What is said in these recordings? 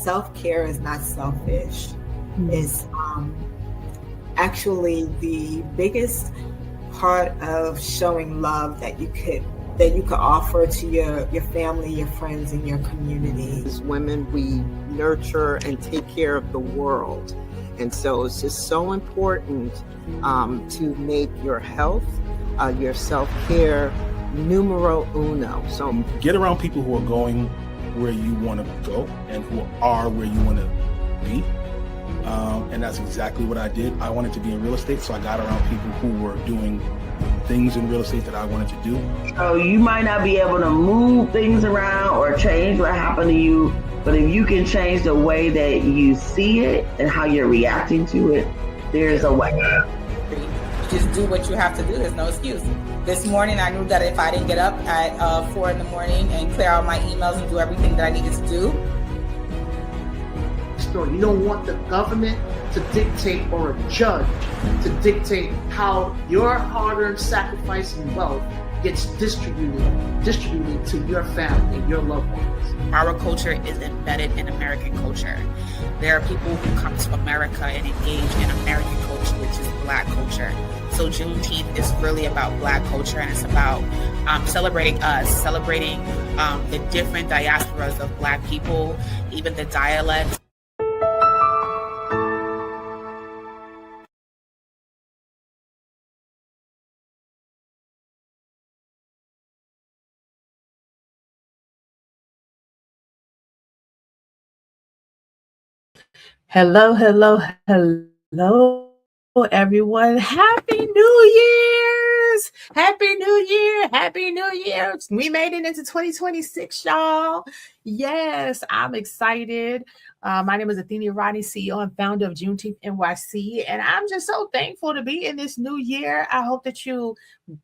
self-care is not selfish. It's actually the biggest part of showing love that you could offer to your family, your friends, and your community. As women, we nurture and take care of the world. And so it's just so important to make your health, your self-care numero uno. So get around people who are going where you want to go and who are where you want to be. And that's exactly what I did. I wanted to be in real estate, so I got around people who were doing things in real estate that I wanted to do. So you might not be able to move things around or change what happened to you, but if you can change the way that you see it and how you're reacting to it, there's a way. You just do what you have to do. There's no excuse. This morning, I knew that if I didn't get up at 4 in the morning and clear out my emails and do everything that I needed to do. You don't want the government to dictate or a judge to dictate how your hard-earned sacrifice and wealth gets distributed to your family and your loved ones. Our culture is embedded in American culture. There are people who come to America and engage in American culture, which is Black culture. So Juneteenth is really about Black culture, and it's about celebrating us, celebrating the different diasporas of Black people, even the dialects. Hello, everyone. Happy New Year's! Happy New Year! Happy New Year! We made it into 2026, y'all. Yes, I'm excited. My name is Athenia Rodney, CEO and founder of Juneteenth NYC, and I'm just so thankful to be in this new year. I hope that you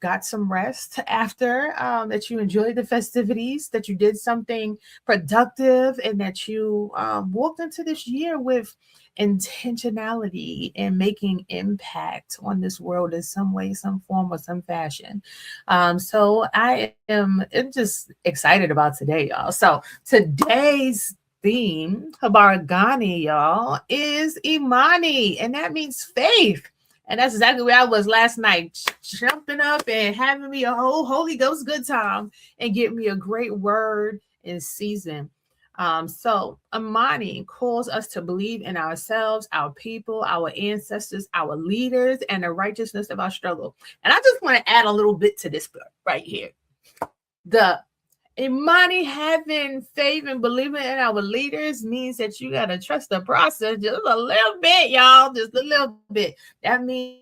got some rest after, that you enjoyed the festivities, that you did something productive, and that you walked into this year with intentionality and making impact on this world in some way, some form, or some fashion. So I am just excited about today, y'all. So today's theme, Habaragani, y'all, is Imani, and that means faith. And that's exactly where I was last night, jumping up and having me a whole Holy Ghost good time and get me a great word in season. So Imani calls us to believe in ourselves, our people, our ancestors, our leaders, and the righteousness of our struggle. And I just want to add a little bit to this right here. The Imani, having faith and believing in our leaders means that you got to trust the process just a little bit, y'all, just a little bit. That means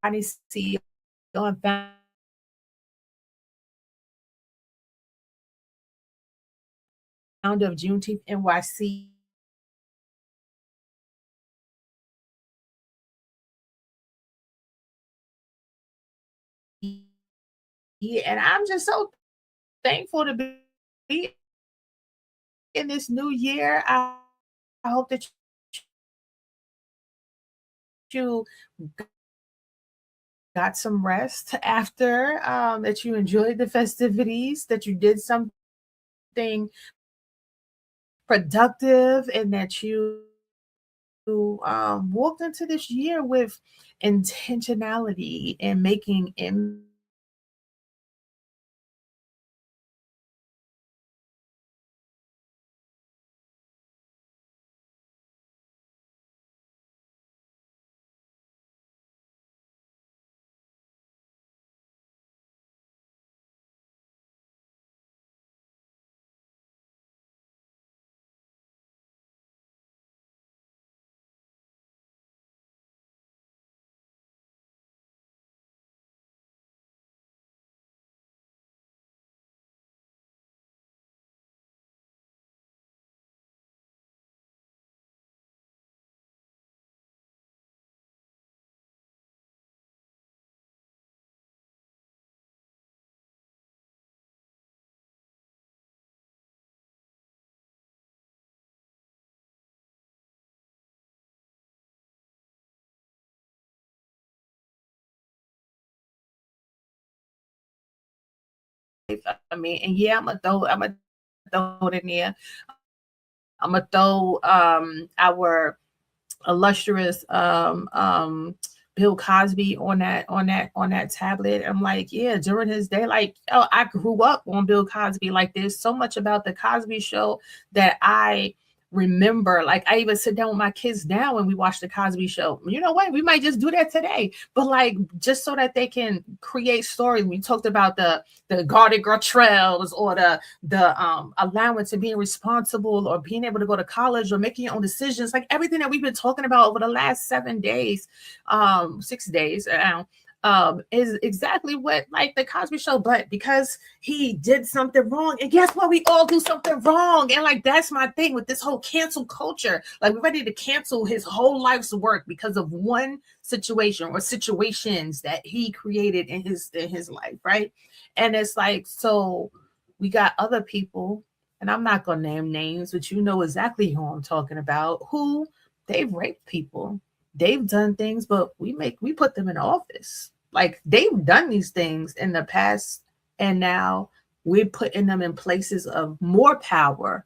Imani, CEO and founder of Juneteenth NYC. And I'm just so thankful to be in this new year. I hope that you got some rest after, that you enjoyed the festivities, that you did something productive, and that you walked into this year with intentionality and making I mean, and yeah, I'm gonna throw it in there. I'm gonna throw our illustrious Bill Cosby on that tablet. I'm like, yeah, during his day, like, oh, I grew up on Bill Cosby. Like, there's so much about the Cosby Show that I remember. Like, I even sit down with my kids now and we watch the Cosby Show. You know what? We might just do that today, but like, just so that they can create stories. We talked about the Garden Girl trails, or the allowance and being responsible, or being able to go to college, or making your own decisions. Like everything that we've been talking about over the last 7 days, 6 days now, is exactly what, like, the Cosby Show, but because he did something wrong. And guess what? We all do something wrong. And like, that's my thing with this whole cancel culture. Like, we're ready to cancel his whole life's work because of one situation or situations that he created in his life, right? And it's like, so we got other people, and I'm not gonna name names, but you know exactly who I'm talking about, who they've raped people. They've done things, but we put them in office. Like, they've done these things in the past, and now we're putting them in places of more power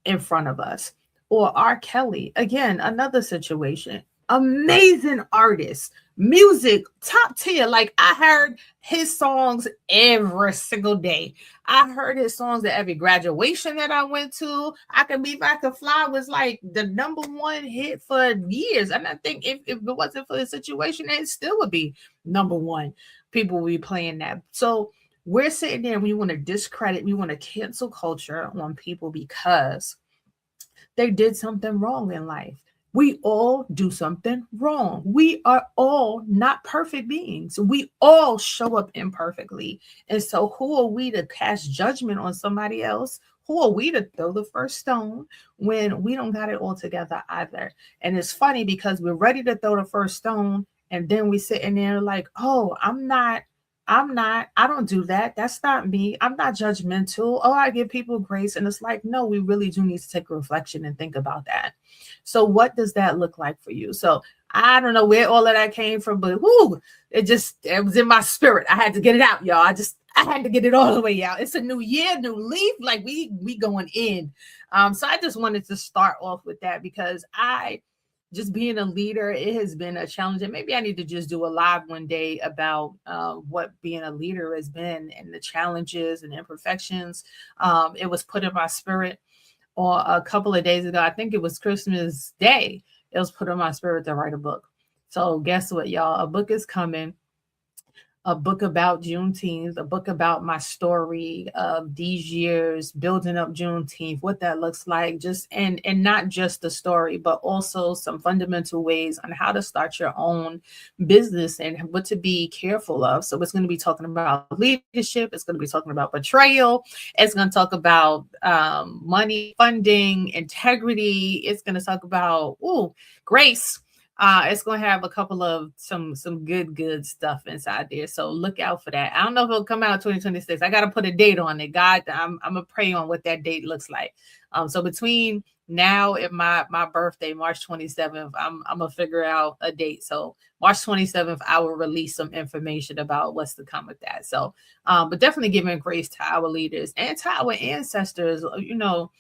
in front of us. Or R. Kelly, again, another situation. Amazing artist, music top tier. Like, I heard his songs every single day. I heard his songs at every graduation that I went to. I Can Be Back to Fly was like the number one hit for years. And I think if it wasn't for the situation, it still would be number one. People will be playing that. So we're sitting there and we want to discredit, we want to cancel culture on people because they did something wrong in life. We all do something wrong. We are all not perfect beings. We all show up imperfectly. And so, who are we to cast judgment on somebody else? Who are we to throw the first stone when we don't got it all together either? And it's funny because we're ready to throw the first stone, and then we sitting there like, oh, I don't do that. That's not me. I'm not judgmental. Oh, I give people grace. And it's like, no, we really do need to take a reflection and think about that. So what does that look like for you? So I don't know where all of that came from, but it was in my spirit. I had to get it out, y'all. I had to get it all the way out. It's a new year, new leaf. Like, we going in. So I just wanted to start off with that because just being a leader, it has been a challenge. And maybe I need to just do a live one day about what being a leader has been and the challenges and imperfections. It was put in my spirit or a couple of days ago. I think it was Christmas Day. It was put in my spirit to write a book. So guess what, y'all? A book is coming. a book about Juneteenth, a book about my story of these years building up Juneteenth, what that looks like, just and not just the story, but also some fundamental ways on how to start your own business and what to be careful of. So it's going to be talking about leadership, it's going to be talking about betrayal, it's going to talk about money, funding, integrity, it's going to talk about grace. It's going to have a couple of some good stuff inside there. So look out for that. I don't know if it'll come out 2026. I got to put a date on it. God, I'm going to pray on what that date looks like. So between now and my birthday, March 27th, I'm going to figure out a date. So March 27th, I will release some information about what's to come with that. So, but definitely giving grace to our leaders and to our ancestors. You know,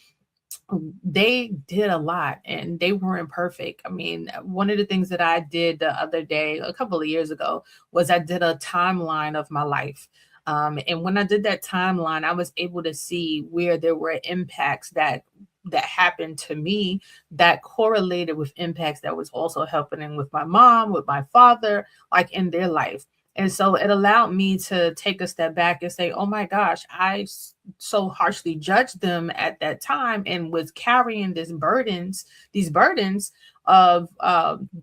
they did a lot and they weren't perfect. I mean, one of the things that I did the other day, a couple of years ago, was I did a timeline of my life. And when I did that timeline, I was able to see where there were impacts that happened to me that correlated with impacts that was also happening with my mom, with my father, like in their life. And so it allowed me to take a step back and say, oh my gosh, I so harshly judged them at that time and was carrying these burdens of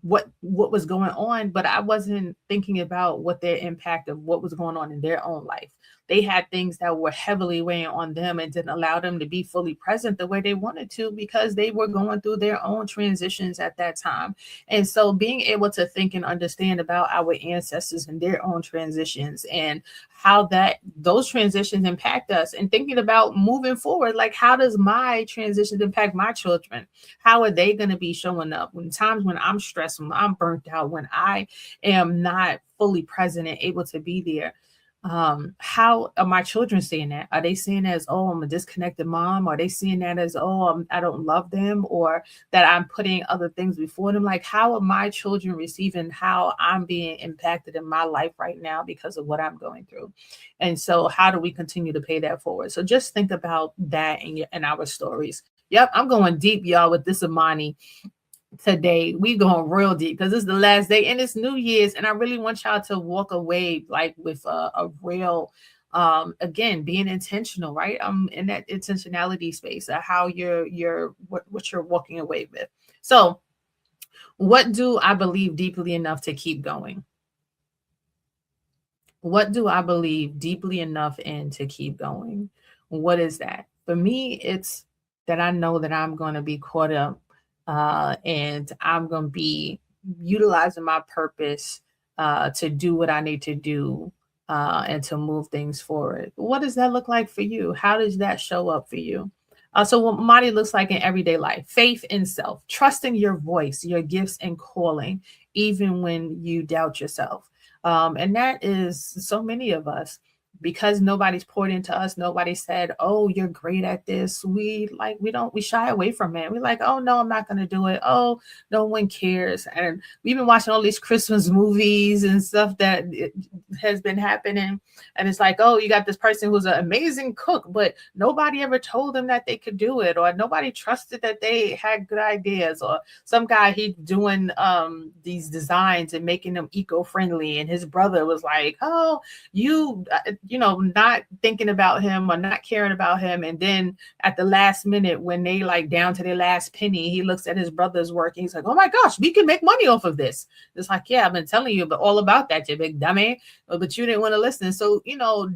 what was going on, but I wasn't thinking about what their impact of what was going on in their own life. They had things that were heavily weighing on them and didn't allow them to be fully present the way they wanted to because they were going through their own transitions at that time. And so being able to think and understand about our ancestors and their own transitions and how those transitions impact us, and thinking about moving forward, like how does my transitions impact my children? How are they going to be showing up when times when I'm stressed, when I'm burnt out, when I am not fully present and able to be there? How are my children seeing that? Are they seeing that as, oh, I'm a disconnected mom? Are they seeing that as, oh, I don't love them, or that I'm putting other things before them? Like, how are my children receiving how I'm being impacted in my life right now because of what I'm going through? And so how do we continue to pay that forward? So just think about that in our stories. Yep, I'm going deep, y'all, with this Imani today. We going real deep because it's the last day and it's New Year's, and I really want y'all to walk away like with a real again, being intentional, right? In that intentionality space of how what you're walking away with. So what do I believe deeply enough to keep going? What do I believe deeply enough in to keep going? What is that? For me, it's that I know that I'm going to be caught up and I'm going to be utilizing my purpose to do what I need to do and to move things forward. What does that look like for you? How does that show up for you? So what Madi looks like in everyday life: faith in self, trusting your voice, your gifts and calling, even when you doubt yourself. And that is so many of us. Because nobody's poured into us, nobody said, oh, you're great at this. We shy away from it. We're like, oh no, I'm not gonna do it. Oh, no one cares. And we've been watching all these Christmas movies and stuff that has been happening. And it's like, oh, you got this person who's an amazing cook, but nobody ever told them that they could do it, or nobody trusted that they had good ideas, or some guy he's doing these designs and making them eco-friendly, and his brother was like, oh, not thinking about him or not caring about him. And then at the last minute, when they like down to their last penny, he looks at his brother's work and he's like, oh my gosh, we can make money off of this. It's like, yeah, I've been telling you all about that, you big dummy, but you didn't want to listen. So,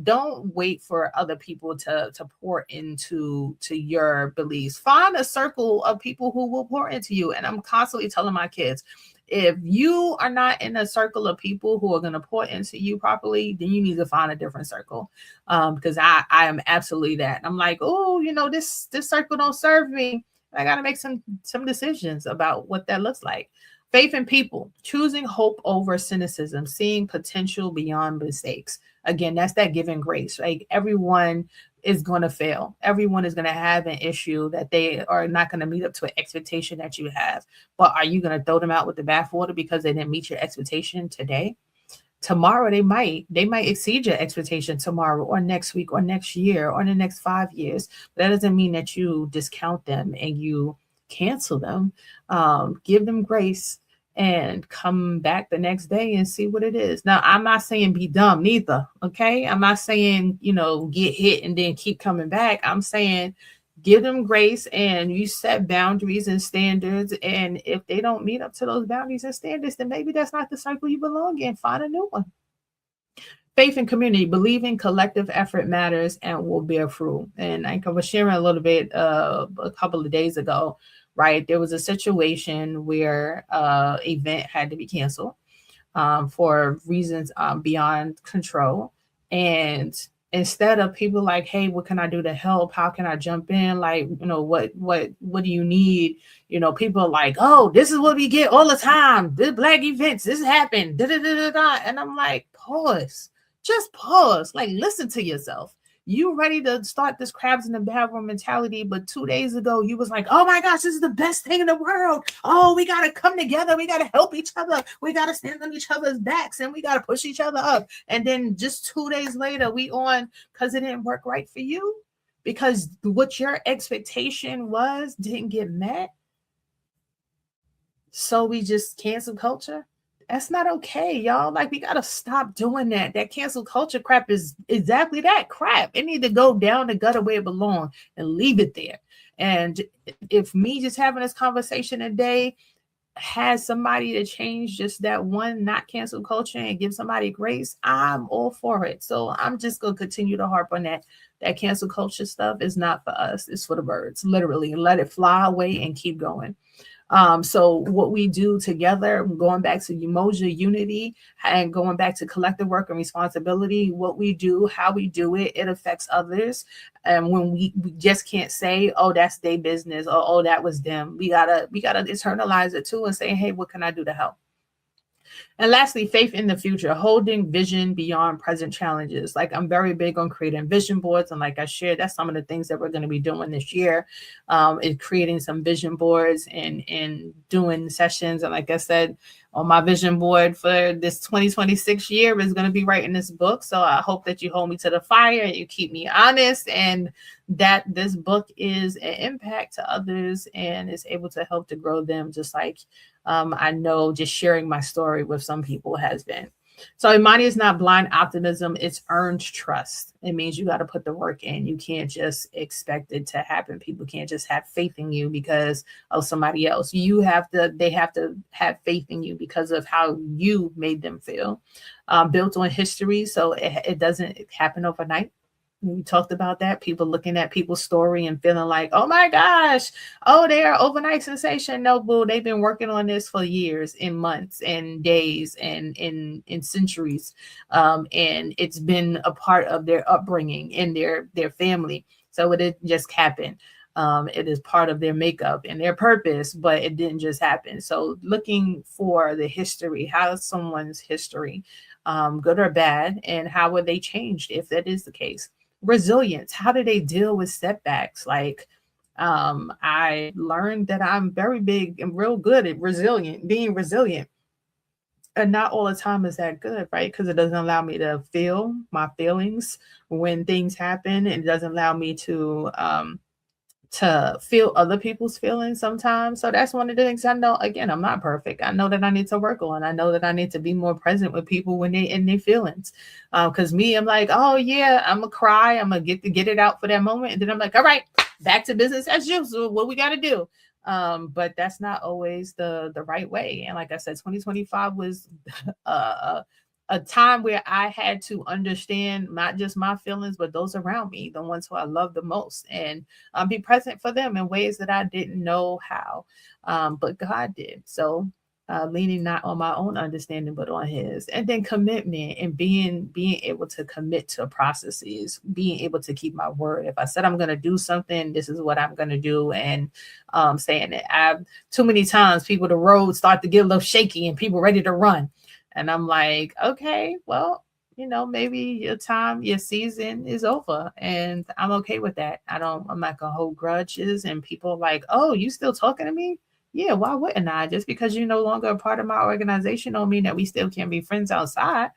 don't wait for other people to pour into your beliefs. Find a circle of people who will pour into you. And I'm constantly telling my kids, if you are not in a circle of people who are going to pour into you properly, then you need to find a different circle. Because I am absolutely that. I'm like, oh, this circle don't serve me. I got to make some decisions about what that looks like. Faith in people, choosing hope over cynicism, seeing potential beyond mistakes. Again, that's that giving grace. Like, everyone is going to fail. Everyone is going to have an issue that they are not going to meet up to an expectation that you have. But are you going to throw them out with the bathwater because they didn't meet your expectation today? Tomorrow they might exceed your expectation tomorrow or next week or next year or in the next 5 years. But that doesn't mean that you discount them and you cancel them. Give them grace and come back the next day and see what it is. Now, I'm not saying be dumb neither. Okay. I'm not saying, get hit and then keep coming back. I'm saying give them grace and you set boundaries and standards. And if they don't meet up to those boundaries and standards, then maybe that's not the circle you belong in. Find a new one. Faith and community, believing collective effort matters and will bear fruit. And I was sharing a little bit a couple of days ago, right? There was a situation where event had to be canceled for reasons beyond control. And instead of people like, hey, what can I do to help? How can I jump in? Like, what do you need? People are like, oh, this is what we get all the time. The Black events, this happened. Da, da, da, da, da. And I'm like, pause. Just pause. Like, listen to yourself. You ready to start this crabs in the barrel mentality, but 2 days ago you was like, oh my gosh, this is the best thing in the world. Oh, we got to come together. We got to help each other. We got to stand on each other's backs and we got to push each other up. And then just 2 days later, we on because it didn't work right for you because what your expectation was didn't get met. So we just cancel culture. That's not okay, y'all. Like, we got to stop doing that. That cancel culture crap is exactly that crap. It need to go down the gutter where it belongs and leave it there. And if me just having this conversation today has somebody to change just that one, not cancel culture and give somebody grace, I'm all for it. So I'm just going to continue to harp on that. That cancel culture stuff is not for us. It's for the birds, literally. Let it fly away and keep going. So what we do together, going back to Umoja unity and going back to collective work and responsibility, what we do, how we do it, it affects others. And when we just can't say, oh, that's their business, or oh, that was them. We gotta internalize it too and say, hey, what can I do to help? And lastly, faith in the future, holding vision beyond present challenges. Like, I'm very big on creating vision boards. And like I shared, that's some of the things that we're going to be doing this year, is creating some vision boards and doing sessions. And like I said, on my vision board for this 2026 year is going to be writing this book. So I hope that you hold me to the fire and you keep me honest, and that this book is an impact to others and is able to help to grow them, just like I know just sharing my story with some people has been. So Imani is not blind optimism. It's earned trust. It means you got to put the work in. You can't just expect it to happen. People can't just have faith in you because of somebody else. They have to have faith in you because of how you made them feel. Built on history. So it doesn't happen overnight. We talked about that. People looking at people's story and feeling like, oh my gosh, oh, they are overnight sensation. No, boo, they've been working on this for years and months and days and in centuries. And it's been a part of their upbringing and their family. So it didn't just happen. It is part of their makeup and their purpose, but it didn't just happen. So looking for the history, how is someone's history, good or bad, and how were they changed if that is the case? Resilience. How do they deal with setbacks? Like, I learned that I'm very big and real good at being resilient. And not all the time is that good, right? Because it doesn't allow me to feel my feelings when things happen. It doesn't allow me to feel other people's feelings sometimes. So that's one of the things I know. Again, I'm not perfect. I know that I need to work on. I know that I need to be more present with people when they in their feelings. Because I'm like, oh yeah, I'm gonna cry. I'm gonna get it out for that moment, and then I'm like, all right, back to business as usual. What we got to do. But that's not always the right way. And like I said, 2025 was a time where I had to understand not just my feelings, but those around me, the ones who I love the most, and be present for them in ways that I didn't know how, but God did. So leaning not on my own understanding, but on His. And then commitment and being able to commit to processes, being able to keep my word. If I said I'm going to do something, this is what I'm going to do. And saying it. Too many times the road start to get a little shaky and people ready to run. And I'm like, okay, well, maybe your season is over, and I'm okay with that. I'm not gonna hold grudges. And people are like, oh, you still talking to me? Yeah, why wouldn't I? Just because you're no longer a part of my organization don't mean that we still can't be friends outside.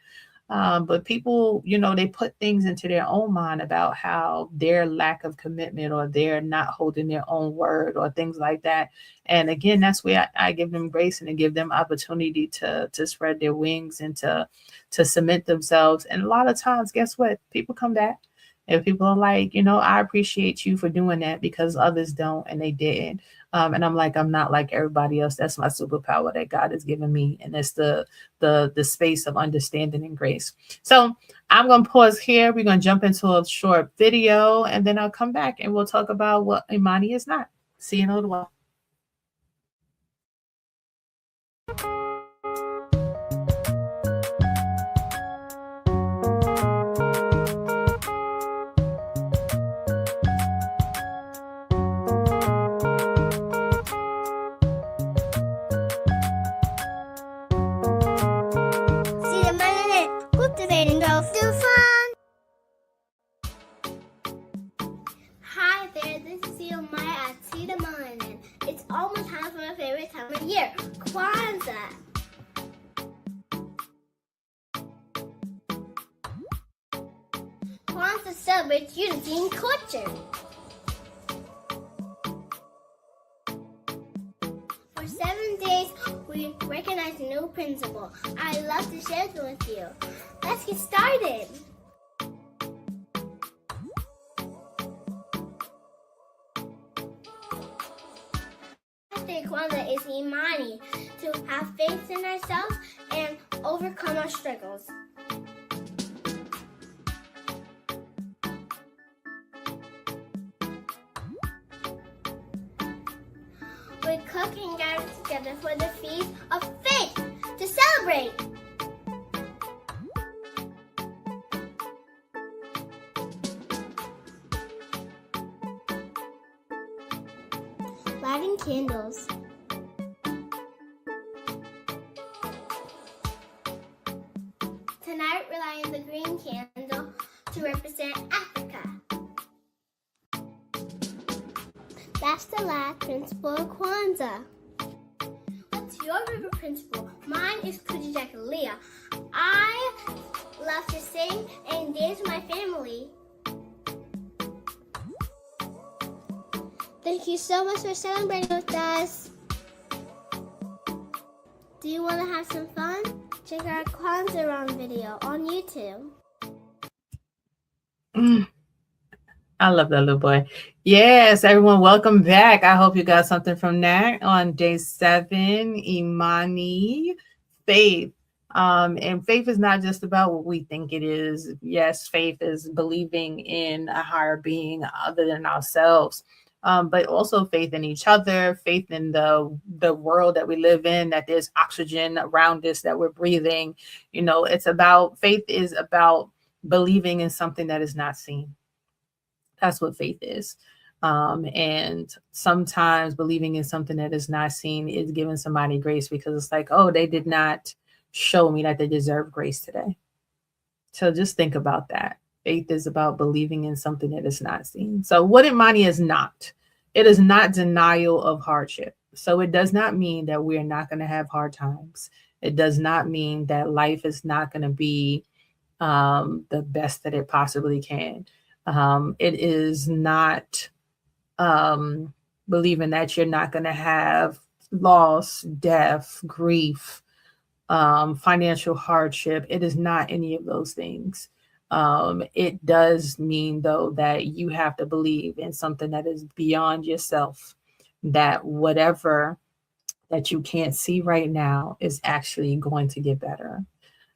But people, they put things into their own mind about how their lack of commitment or they're not holding their own word or things like that. And again, that's where I give them grace and to give them opportunity to spread their wings and to cement themselves. And a lot of times, guess what? People come back. And people are like, I appreciate you for doing that because others don't and they didn't. And I'm like, I'm not like everybody else. That's my superpower that God has given me. And it's the space of understanding and grace. So I'm going to pause here. We're going to jump into a short video and then I'll come back and we'll talk about what Imani is not. See you in a little while. Hi there, this is Imani at Imani. It's almost time for my favorite time of year, Kwanzaa. Kwanzaa celebrates unity and culture. For 7 days, we recognize a new principle. I'd love to share it with you. Let's get started. Kwanzaa is Imani, to have faith in ourselves and overcome our struggles. We cook and gather together for the feast of faith to celebrate. Lighting candles. Tonight we're lighting the green candle to represent Africa. That's the last principle of Kwanzaa. What's your favorite principle? Mine is Kujakalia. I love to sing and dance with my family. Thank you so much for celebrating with us. Do you want to have some fun? Check our Kwanzaa Run video on YouTube. I love that little boy. Yes, everyone, welcome back. I hope you got something from that on day 7, Imani, faith. And faith is not just about what we think it is. Yes, faith is believing in a higher being other than ourselves. But also faith in each other, faith in the world that we live in, that there's oxygen around us, that we're breathing. It's about, faith is about believing in something that is not seen. That's what faith is. And sometimes believing in something that is not seen is giving somebody grace because it's like, oh, they did not show me that they deserve grace today. So just think about that. Faith is about believing in something that is not seen. So what Imani is not, it is not denial of hardship. So it does not mean that we are not going to have hard times. It does not mean that life is not going to be the best that it possibly can. It is not believing that you're not going to have loss, death, grief, financial hardship. It is not any of those things. It does mean, though, that you have to believe in something that is beyond yourself, that whatever that you can't see right now is actually going to get better.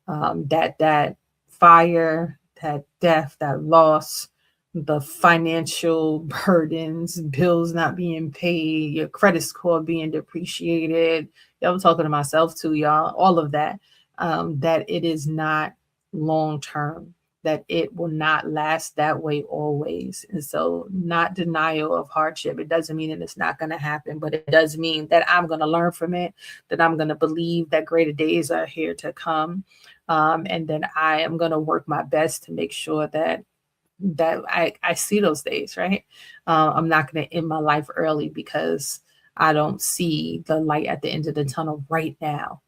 That fire, that death, that loss, the financial burdens, bills not being paid, your credit score being depreciated. I'm talking to myself too, y'all. All of that, that it is not long term, that it will not last that way always. And so not denial of hardship. It doesn't mean that it's not going to happen, but it does mean that I'm going to learn from it, that I'm going to believe that greater days are here to come. And then I am going to work my best to make sure that I see those days, right? I'm not going to end my life early because I don't see the light at the end of the tunnel right now.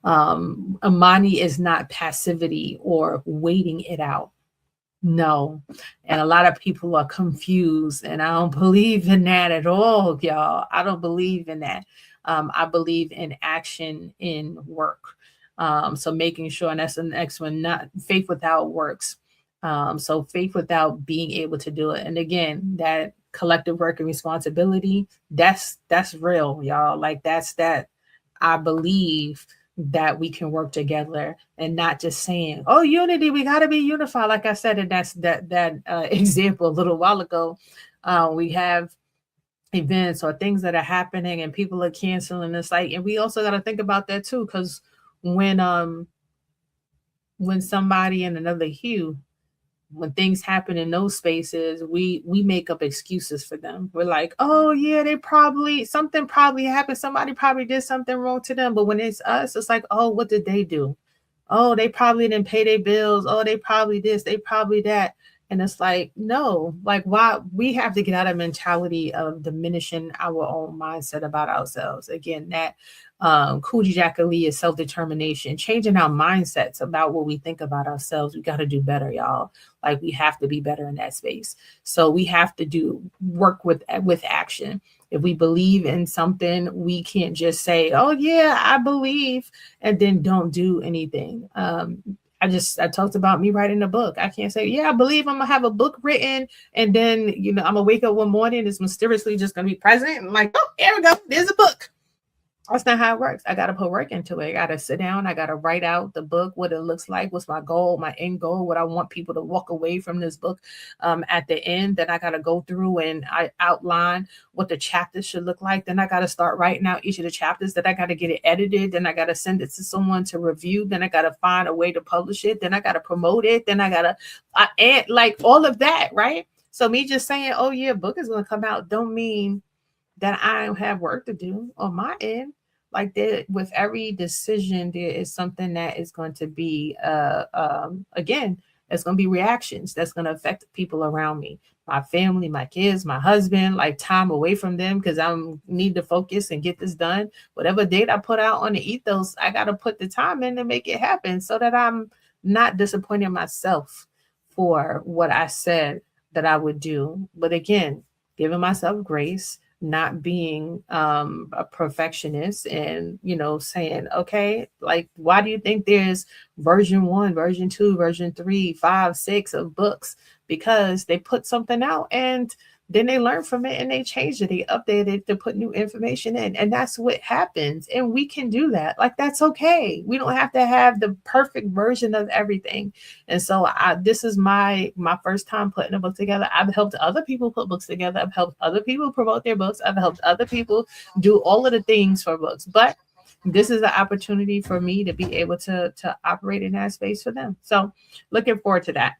Imani is not passivity or waiting it out. No. And a lot of people are confused, and I don't believe in that at all, y'all. I don't believe in that. I believe in action in work. So making sure, and that's the next one, not faith without works. So faith without being able to do it. And again, that collective work and responsibility, that's real, y'all. Like that's that. I believe that we can work together and not just saying, oh, unity, we got to be unified. Like I said, and that's that example a little while ago. We have events or things that are happening and people are canceling. It's like, and we also got to think about that too, because when somebody in another hue, when things happen in those spaces, we make up excuses for them. We're like, oh yeah, something probably happened, somebody probably did something wrong to them. But when it's us, it's like, oh, what did they do? Oh, they probably didn't pay their bills. Oh, they probably this, they probably that. And it's like, no, like why we have to get out of mentality of diminishing our own mindset about ourselves. Again, that Kujijakali is self-determination, changing our mindsets about what we think about ourselves. We got to do better, y'all. Like we have to be better in that space. So we have to work with action. If we believe in something, we can't just say, oh yeah, I believe, and then don't do anything. I talked about me writing a book. I can't say, yeah, I believe I'm gonna have a book written, and then I'm gonna wake up one morning, it's mysteriously just gonna be present. And like, oh, here we go, there's a book. That's not how it works. I got to put work into it. I got to sit down. I got to write out the book, what it looks like, what's my goal, my end goal, what I want people to walk away from this book at the end. Then I got to go through and I outline what the chapters should look like. Then I got to start writing out each of the chapters. Then I got to get it edited. Then I got to send it to someone to review. Then I got to find a way to publish it. Then I got to promote it. Then I got to add like all of that, right? So me just saying, oh yeah, book is going to come out don't mean that I have work to do on my end. Like that, with every decision, there is something that is going to be, again, it's going to be reactions that's going to affect people around me, my family, my kids, my husband, like time away from them because I need to focus and get this done. Whatever date I put out on the ethos, I got to put the time in to make it happen so that I'm not disappointing myself for what I said that I would do. But again, giving myself grace, not being a perfectionist and saying, okay, like why do you think there's version 1, version 2, version 3, 5, 6 of books? Because they put something out and then they learn from it and they change it, they update it to put new information in, and that's what happens. And we can do that. Like that's okay. We don't have to have the perfect version of everything. And so this is my first time putting a book together. I've helped other people put books together. I've helped other people promote their books. I've helped other people do all of the things for books. But this is an opportunity for me to be able to operate in that space for them. So looking forward to that.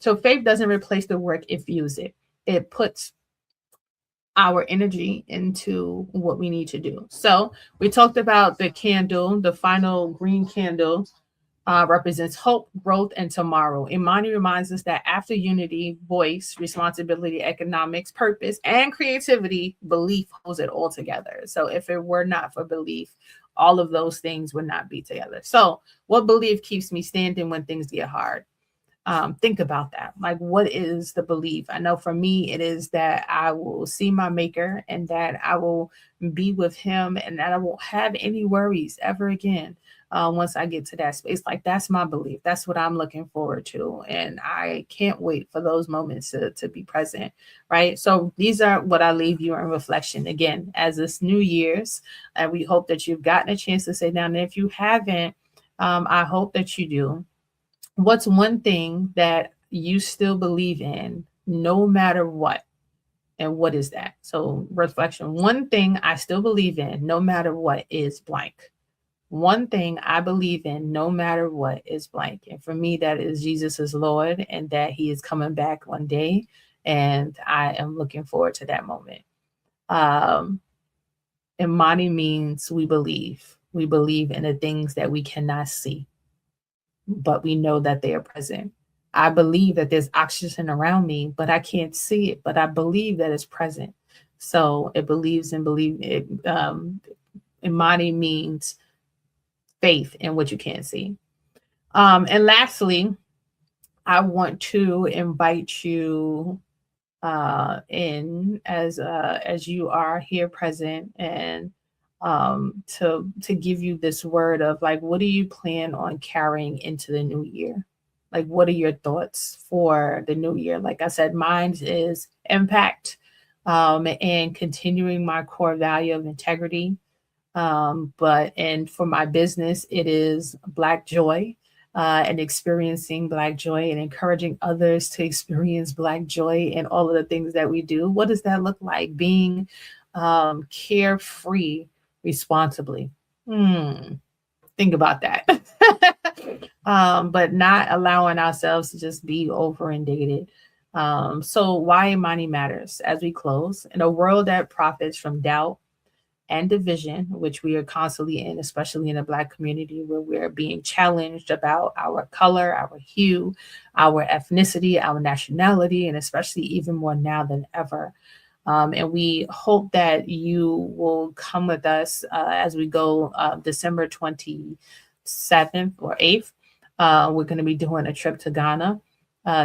So faith doesn't replace the work, it fuels it. It puts our energy into what we need to do. So we talked about the candle, the final green candle represents hope, growth, and tomorrow. Imani reminds us that after unity, voice, responsibility, economics, purpose, and creativity, belief holds it all together. So if it were not for belief, all of those things would not be together. So what belief keeps me standing when things get hard? Think about that. Like, what is the belief? I know for me, it is that I will see my maker and that I will be with him and that I won't have any worries ever again. Once I get to that space, like that's my belief. That's what I'm looking forward to. And I can't wait for those moments to be present. Right. So these are what I leave you in reflection again, as this New Year's. And we hope that you've gotten a chance to sit down. And if you haven't, I hope that you do. What's one thing that you still believe in no matter what? And what is that? So reflection. One thing I still believe in no matter what is blank. One thing I believe in no matter what is blank. And for me, that is Jesus is Lord and that he is coming back one day. And I am looking forward to that moment. Imani means we believe. We believe in the things that we cannot see, but we know that they are present. I believe that there's oxygen around me, but I can't see it, but I believe that it's present. So it believes and believe it. Imani means faith in what you can't see. And lastly, I want to invite you in as you are here present, and to give you this word of like, what do you plan on carrying into the new year? Like, what are your thoughts for the new year? Like I said, mine is impact, and continuing my core value of integrity. And for my business, it is Black joy, and experiencing Black joy and encouraging others to experience Black joy in all of the things that we do. What does that look like? Being carefree responsibly. Think about that. But not allowing ourselves to just be over inundated. So why Imani matters as we close. In a world that profits from doubt and division, which we are constantly in, especially in the Black community, where we're being challenged about our color, our hue, our ethnicity, our nationality, and especially even more now than ever. And we hope that you will come with us as we go December 27th or 8th. We're going to be doing a trip to Ghana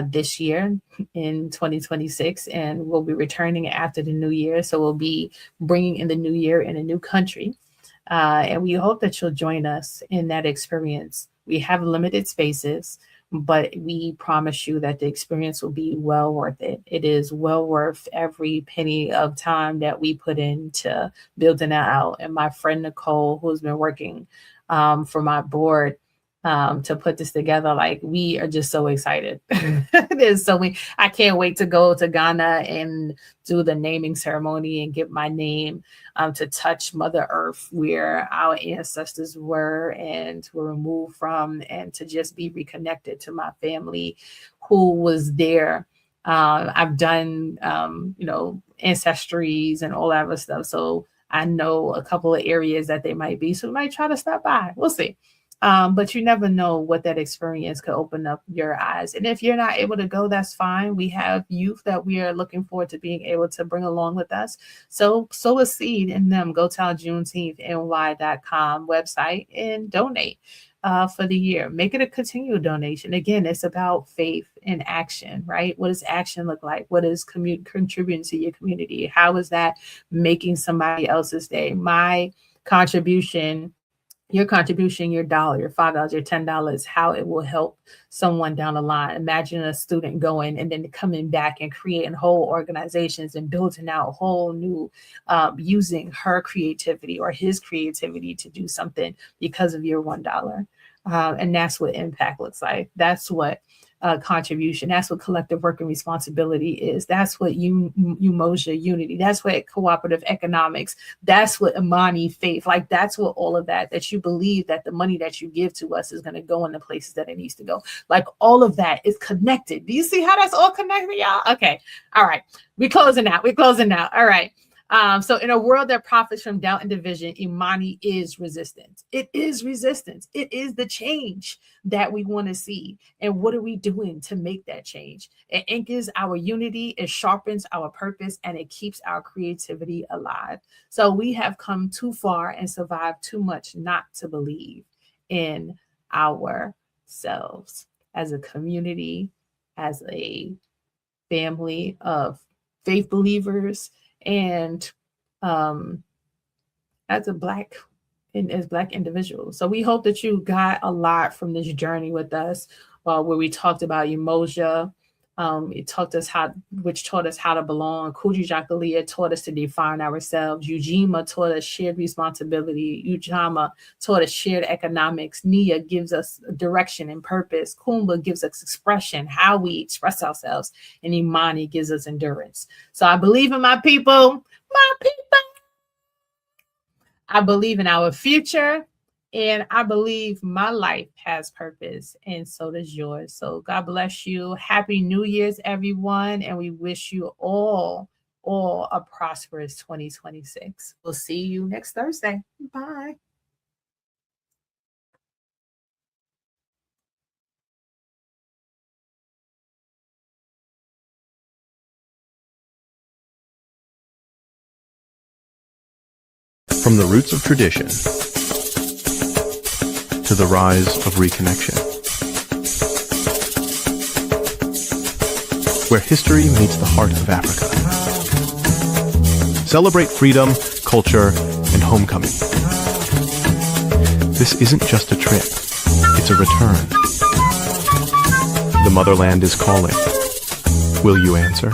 this year in 2026, and we'll be returning after the new year. So we'll be bringing in the new year in a new country. And we hope that you'll join us in that experience. We have limited spaces, but we promise you that the experience will be well worth it. It is well worth every penny of time that we put into building that out. And my friend Nicole, who's been working for my board to put this together, like, we are just so excited. I can't wait to go to Ghana and do the naming ceremony and get my name to touch Mother Earth, where our ancestors were and were removed from, and to just be reconnected to my family who was there. I've done ancestries and all that other stuff, so I know a couple of areas that they might be, so we might try to stop by. We'll see. But you never know what that experience could open up your eyes. And if you're not able to go, that's fine. We have youth that we are looking forward to being able to bring along with us. So sow a seed in them. Go to our JuneteenthNY.com website and donate for the year. Make it a continual donation. Again, it's about faith and action, right? What does action look like? What is contributing to your community? How is that making somebody else's day? My contribution, your contribution, your $1, your $5, your $10, how it will help someone down the line. Imagine a student going and then coming back and creating whole organizations and building out whole new, using her creativity or his creativity to do something because of your $1. And that's what impact looks like. That's what contribution. That's what collective work and responsibility is. That's what Umoja unity. That's what cooperative economics. That's what Imani faith. Like, that's what all of that you believe that the money that you give to us is going to go in the places that it needs to go. Like, all of that is connected. Do you see how that's all connected, y'all? Okay. All right. We're closing out. All right. So in a world that profits from doubt and division, Imani is resistance. It is resistance. It is the change that we want to see. And what are we doing to make that change? It anchors our unity, it sharpens our purpose, and it keeps our creativity alive. So we have come too far and survived too much not to believe in ourselves as a community, as a family of faith believers, and as Black individuals. So we hope that you got a lot from this journey with us, where we talked about Umoja. It taught us how to belong. Kujichagulia taught us to define ourselves. Ujima taught us shared responsibility. Ujama taught us shared economics. Nia gives us direction and purpose. Kumba gives us expression, how we express ourselves. And Imani gives us endurance. So I believe in my people. I believe in our future. And I believe my life has purpose, and so does yours. So God bless you. Happy New Year's, everyone. And we wish you all a prosperous 2026. We'll see you next Thursday. Bye. From the roots of tradition to the rise of reconnection, where history meets the heart of Africa. Celebrate freedom, culture, and homecoming. This isn't just a trip, it's a return. The motherland is calling. Will you answer?